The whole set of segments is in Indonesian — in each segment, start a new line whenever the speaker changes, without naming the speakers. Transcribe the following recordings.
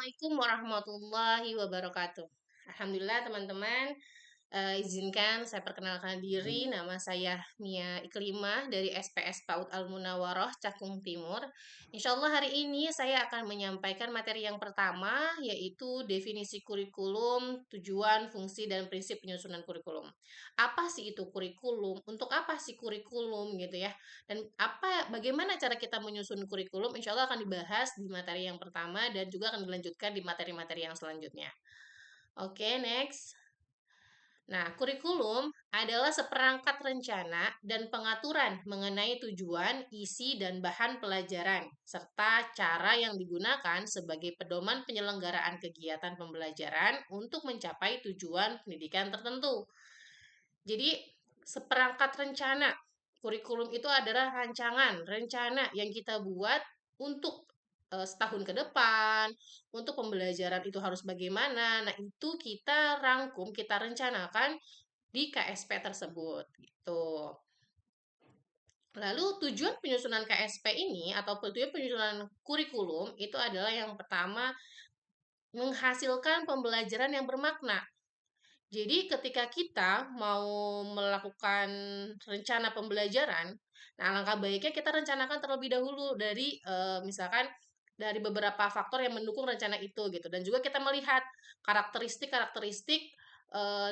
Assalamualaikum warahmatullahi wabarakatuh. Alhamdulillah teman-teman, izinkan saya perkenalkan diri. Nama saya Mia Iklimah dari SPS PAUD Al Munawaroh Cakung Timur. Insya Allah hari ini saya akan menyampaikan materi yang pertama, yaitu definisi kurikulum, tujuan, fungsi, dan prinsip penyusunan kurikulum. Apa sih itu kurikulum? Untuk apa sih kurikulum gitu ya? Dan bagaimana cara kita menyusun kurikulum? Insya Allah akan dibahas di materi yang pertama dan juga akan dilanjutkan di materi-materi yang selanjutnya. Oke, next. Nah, kurikulum adalah seperangkat rencana dan pengaturan mengenai tujuan, isi, dan bahan pelajaran, serta cara yang digunakan sebagai pedoman penyelenggaraan kegiatan pembelajaran untuk mencapai tujuan pendidikan tertentu. Jadi, seperangkat rencana. Kurikulum itu adalah rencana yang kita buat untuk setahun ke depan, untuk pembelajaran itu harus bagaimana. Nah, itu kita rangkum, kita rencanakan di KSP tersebut gitu. Lalu tujuan penyusunan KSP ini atau tujuan penyusunan kurikulum itu adalah yang pertama menghasilkan pembelajaran yang bermakna. Jadi ketika kita mau melakukan rencana pembelajaran, nah alangkah baiknya kita rencanakan terlebih dahulu dari misalkan dari beberapa faktor yang mendukung rencana itu gitu dan juga kita melihat karakteristik-karakteristik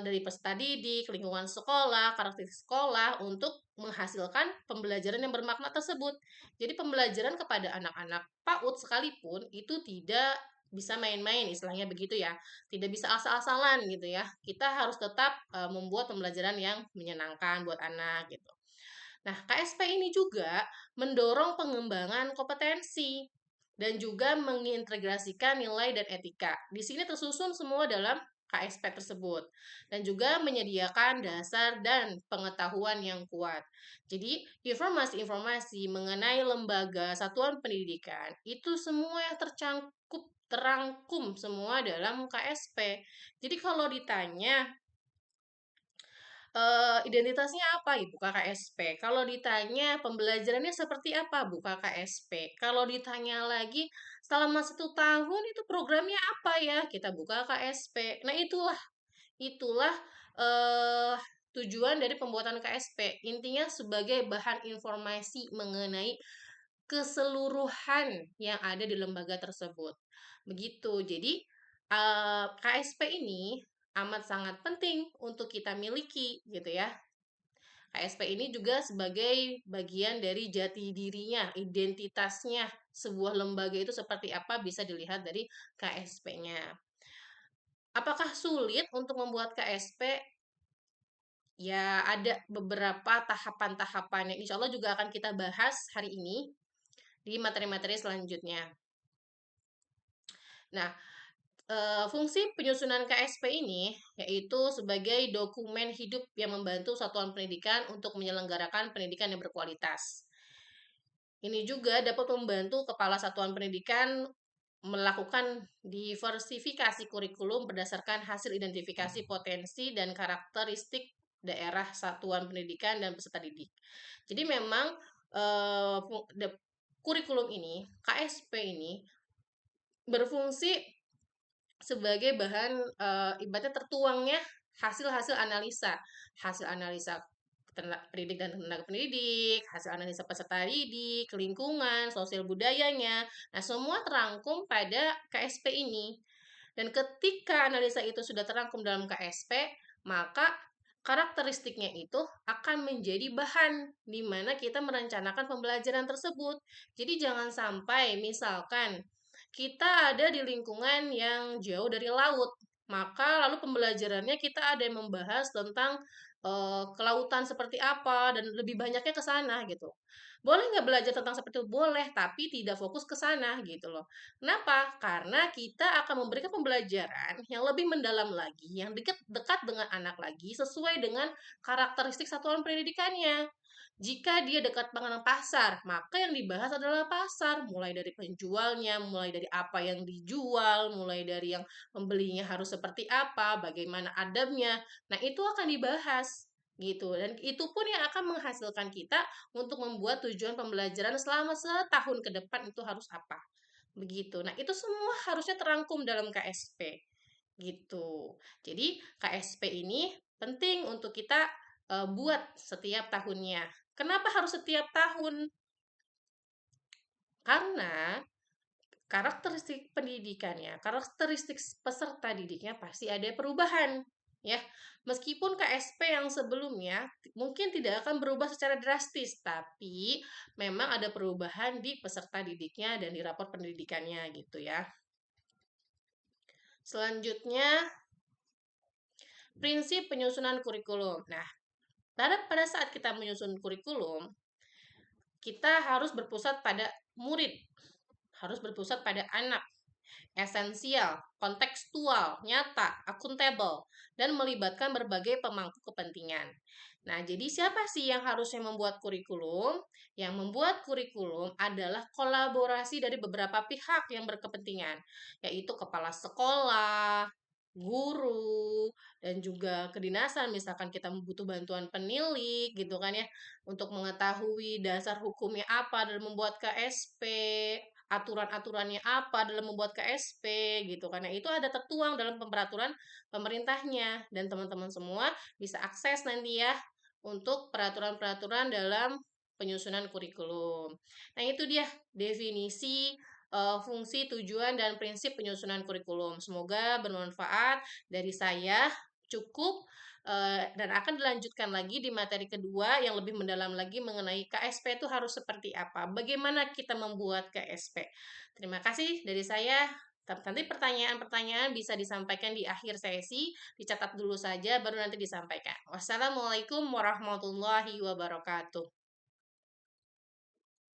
dari peserta didik, lingkungan sekolah, karakteristik sekolah untuk menghasilkan pembelajaran yang bermakna tersebut. Jadi pembelajaran kepada anak-anak PAUD sekalipun itu tidak bisa main-main istilahnya begitu ya, tidak bisa asal-asalan gitu ya. Kita harus tetap membuat pembelajaran yang menyenangkan buat anak gitu. Nah, KSP ini juga mendorong pengembangan kompetensi dan juga mengintegrasikan nilai dan etika. Di sini tersusun semua dalam KSP tersebut dan juga menyediakan dasar dan pengetahuan yang kuat. Jadi, informasi-informasi mengenai lembaga satuan pendidikan itu semua yang terangkum semua dalam KSP. Jadi kalau ditanya identitasnya apa? Ya, buka KSP. Kalau ditanya pembelajarannya seperti apa? Buka KSP. Kalau ditanya lagi selama 1 tahun itu programnya apa ya? Kita buka KSP. Nah itulah eh, tujuan dari pembuatan KSP. Intinya sebagai bahan informasi mengenai keseluruhan yang ada di lembaga tersebut. Begitu. Jadi, KSP ini amat sangat penting untuk kita miliki gitu ya. KSP ini juga sebagai bagian dari jati dirinya, identitasnya sebuah lembaga itu seperti apa bisa dilihat dari KSP-nya. Apakah sulit untuk membuat KSP? Ya, ada beberapa tahapan-tahapan yang insya Allah juga akan kita bahas hari ini di materi-materi selanjutnya. Nah, fungsi penyusunan KSP ini yaitu sebagai dokumen hidup yang membantu satuan pendidikan untuk menyelenggarakan pendidikan yang berkualitas. Ini juga dapat membantu kepala satuan pendidikan melakukan diversifikasi kurikulum berdasarkan hasil identifikasi potensi dan karakteristik daerah satuan pendidikan dan peserta didik. Jadi memang kurikulum ini, KSP ini berfungsi sebagai bahan ibaratnya tertuangnya hasil analisa pendidik dan tenaga pendidik, hasil analisa peserta didik, lingkungan, sosial budayanya. Nah, semua terangkum pada KSP ini. Dan ketika analisa itu sudah terangkum dalam KSP, maka karakteristiknya itu akan menjadi bahan di mana kita merencanakan pembelajaran tersebut. Jadi jangan sampai misalkan kita ada di lingkungan yang jauh dari laut, maka lalu pembelajarannya kita ada yang membahas tentang kelautan seperti apa dan lebih banyaknya ke sana gitu. Boleh nggak belajar tentang seperti itu? Boleh, tapi tidak fokus ke sana gitu loh. Kenapa? Karena kita akan memberikan pembelajaran yang lebih mendalam lagi, yang dekat dengan anak lagi, sesuai dengan karakteristik satuan pendidikannya. Jika dia dekat dengan pasar, maka yang dibahas adalah pasar, mulai dari penjualnya, mulai dari apa yang dijual, mulai dari yang pembelinya harus seperti apa, bagaimana adabnya. Nah, itu akan dibahas gitu. Dan itu pun yang akan menghasilkan kita untuk membuat tujuan pembelajaran selama setahun ke depan itu harus apa. begitu. Nah, itu semua harusnya terangkum dalam KSP, gitu. Jadi, KSP ini penting untuk kita buat setiap tahunnya. Kenapa harus setiap tahun? Karena karakteristik pendidikannya, karakteristik peserta didiknya pasti ada perubahan, ya. Meskipun KSP yang sebelumnya mungkin tidak akan berubah secara drastis, tapi memang ada perubahan di peserta didiknya dan di rapor pendidikannya gitu ya. Selanjutnya, prinsip penyusunan kurikulum. Nah, pada saat kita menyusun kurikulum, kita harus berpusat pada murid, harus berpusat pada anak, esensial, kontekstual, nyata, akuntabel, dan melibatkan berbagai pemangku kepentingan. Nah, jadi siapa sih yang harusnya membuat kurikulum? Yang membuat kurikulum adalah kolaborasi dari beberapa pihak yang berkepentingan, yaitu kepala sekolah, guru, dan juga kedinasan. Misalkan kita butuh bantuan penilik gitu kan ya, untuk mengetahui dasar hukumnya apa dalam membuat KSP, aturan-aturannya apa dalam membuat KSP gitu. Karena itu ada tertuang dalam peraturan pemerintahnya dan teman-teman semua bisa akses nanti ya untuk peraturan-peraturan dalam penyusunan kurikulum. Nah, itu dia definisi fungsi, tujuan, dan prinsip penyusunan kurikulum. Semoga bermanfaat. Dari saya cukup dan akan dilanjutkan lagi di materi kedua yang lebih mendalam lagi mengenai KSP itu harus seperti apa. Bagaimana kita membuat KSP. Terima kasih dari saya. Nanti pertanyaan-pertanyaan bisa disampaikan di akhir sesi, dicatat dulu saja baru nanti disampaikan. Wassalamualaikum warahmatullahi wabarakatuh.